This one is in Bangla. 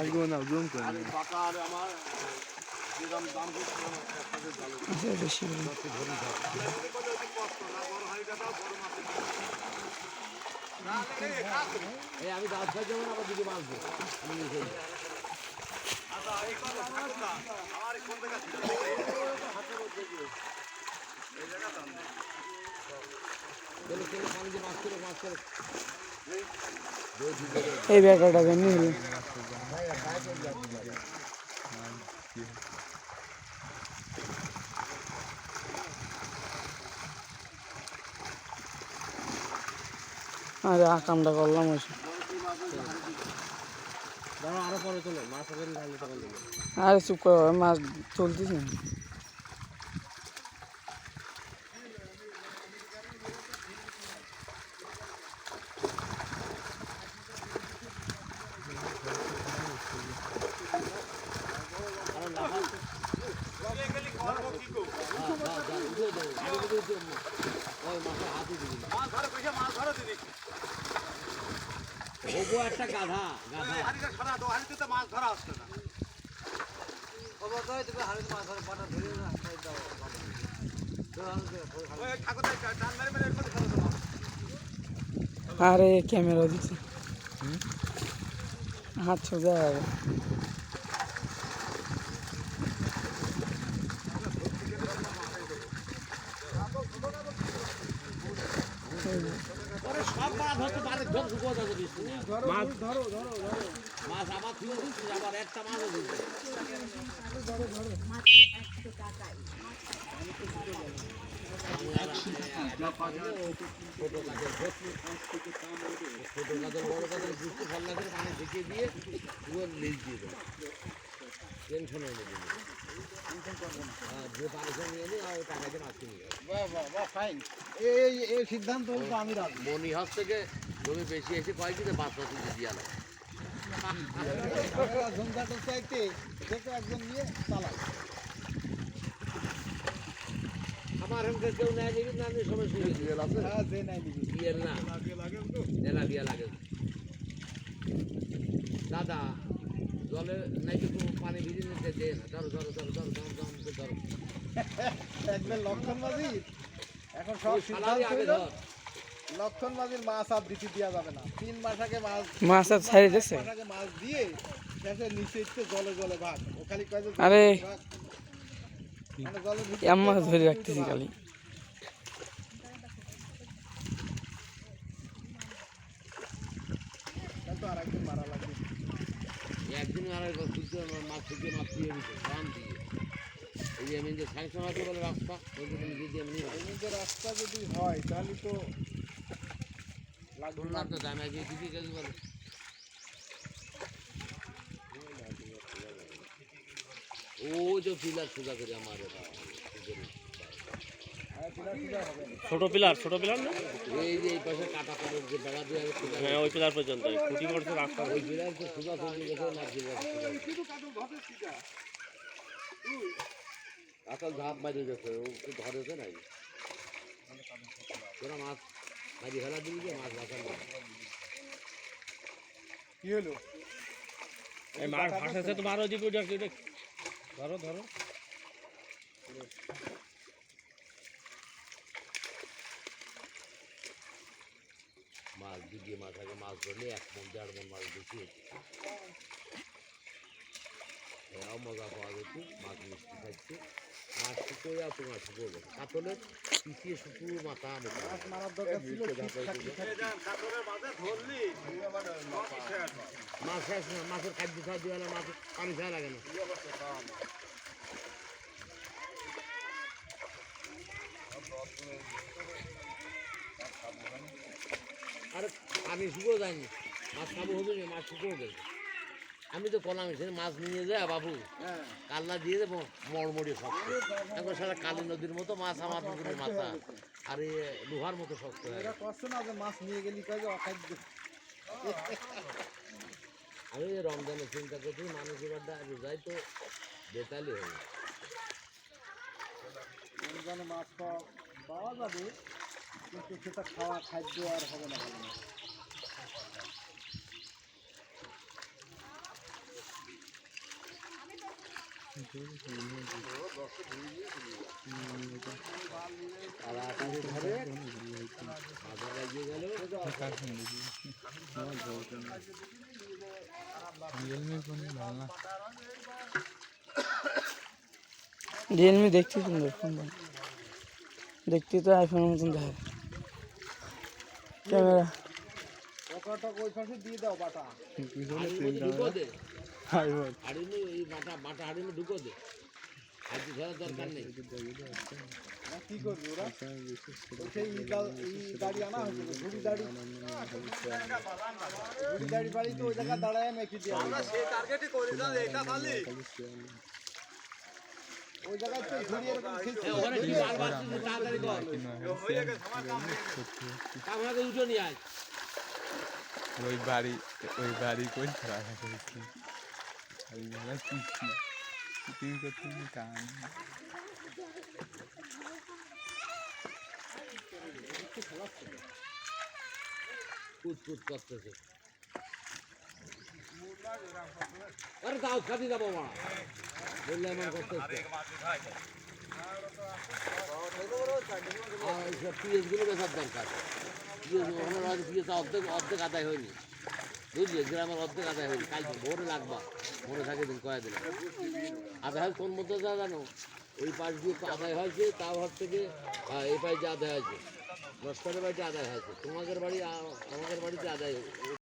আসবো না জুম করে বেশি আমি দাঁত খাই যাবো আমার দিকে মাছবো আমি নিজে এই ব্যাটাটা কেমনি হলো আরে কামটা করলাম ওই আরো পরে চলো মাছ আরে চুপ করে মাছ চলতেছে একটা গাধা মাছ ধরা আসছে না আরে ক্যামেরা দিচ্ছে হাত সোজা হবে সব মাছ হচ্ছে বাড়ির ধর শুকো যাবে মাছ ধরো মাছ আবার তুলে দিচ্ছি আবার একটা মাছও দিচ্ছি ছোট কাজের বড় কাজের বুঝতে ভালো লাগে পানি ঢেকে দিয়ে পুরো লিজ দিয়ে দেবে টেনশন হয়ে নেবে যে পানিটা নিয়ে নিই আর টাকা দিয়ে মাছ কিনে ফাইন এই সিদ্ধান্ত আমি রাখবো মনিহাস থেকে জমি বেশি এসে কয় কিনে 5 বছর দিয়ে আলো ঝঞ্ঝাটের চাইতে দেখে একজন নিয়ে চালাই আমার এমকে কেউ নেয় নিবি না আমি সমস্যা বিয়েল আছে যে নাই নিবি বিয়েল না জেলা বিয়া লাগে দাদা জলে নাকি পানি ভিজে নিতে দে না ধরো একবার লক্ষণ মাঝির এখন সব লক্ষণ মাঝির মাছ আর দিতে দেওয়া যাবে না 3 মাস আগে মাছ আর ছাড়ে দিচ্ছে মাছ দিয়ে শেষে নিচে ইচ্ছে জলে জলে ভাগ ও খালি কয় যে আরে মানে জলে এম মাছ ধরে রাখতেছি খালি তো আর একদিন মারা লাগবে একদিন আর মাছ থেকে মাছ দিয়ে দিচ্ছে দাম দিয়ে এই যে আমি যে স্যাংশন আছে বলে রাস্তা ওই জন্য যদি আমি রাস্তা যদি হয় তাহলে তো লাগবে না তো দাম আগে দিদি কাজ বলে ও যে পিলার সোজা করে আমার ছোট পিলার না এই যে এই পাশে কাটা করে যে বেড়া দিয়ে হ্যাঁ ওই পিলার পর্যন্ত খুঁটি করছে রাস্তা ওই পিলার তো সোজা করে গেছে না আসল ঝাঁপ মারি গেছে ও ধরেছে নাই তোরা মাছ মারি ফেলা দিবি যে মাছ বাঁচাল কি হলো এই মাছ ভাসাছে তোমার ওদিকে ধরো মাছ দিয়ে মাছ আগে মাছ ধরলে 1 মণ 1.5 মণ মাছ বেশি মজা পাওয়া যেত মাছ মিষ্টি খাচ্ছে মাছ শুকোয় আর তোমার শুকোবে কাতলের পিছিয়ে শুকু মাথা মাছ মারার দরকার ছিল মাছ শেষ না মাছের খাদ্য খাদ্য হলে মাছ পানি খাওয়া লাগে না আরে পানি শুকো যায়নি মাছ খাবো হবে না মাছ শুকো গেছে আমি তো কলাম মাছ নিয়ে যায় বাবু কাল্লা দিয়ে দেবো মড়মড়িয়ে শক্ত এখন সারা কালী নদীর মতো মাছ আমার পুকুরের মাথা আর এই লোহার মতো শক্ত কষ্ট না যে মাছ নিয়ে গেলি কাজে অখাদ্য আমি রমজানের চিন্তা করছি মানুষ এবার যাই তো বেতালি হবে রমজানে মাছ পাওয়া যাবে কিন্তু সেটা খাওয়া খাদ্য আর হবে না আর আকাশে ধরে আধা লাগিয়ে গেল। রিয়েলমি দেখতে সুন্দর ফোন, দেখতে তো আইফোনের মতন দেখা ক্যামেরা। পকাটা ওই পাশে দিয়ে দাও বাটা। ঢুকো দে হাড়িনি, এই বাটা হাড়িনি ঢুকো দে, আর কি ধরার দরকার নেই। কি করবি ওরা? সেই দাড়ি আনা হয়েছে, ঘুড়ি দাড়ি বাড়ি তো ওই জায়গা দাঁড়ায় মেখে দিয়ে আমরা সেই টার্গেটই করি না এটা খালি ওই জায়গায় তো ঘুড়ি এরকম ওখানে কি মাল বাড়ছে তাড়াতাড়ি কর, কামড়াকে উঠে নিয়ে আয়। ওই বাড়ি কই রাখা করেছি আমি বলা কি করতে কান কুচকুচ করতেছে। আরে দাও খাদি যাবো মা বললে এমন করতেছে। পিএস গুলো বেচার দরকার, পিএস অর্ধেক আদায় হয়নি, বুঝলি, গ্রামের অর্ধেক আদায় হয়নি। কাল ভোরে লাগবা, মনে থাকে দিন কয়ে দিলাম। আদায় হয় কোন মধ্যে জানো, ওই পাশ দিয়ে আদায় হয়েছে, তাও হাত থেকে এই পাশে আদায় হয়েছে, নস্করের বাড়িতে আদায় হয়েছে, তোমাদের বাড়ি আমাদের বাড়িতে আদায়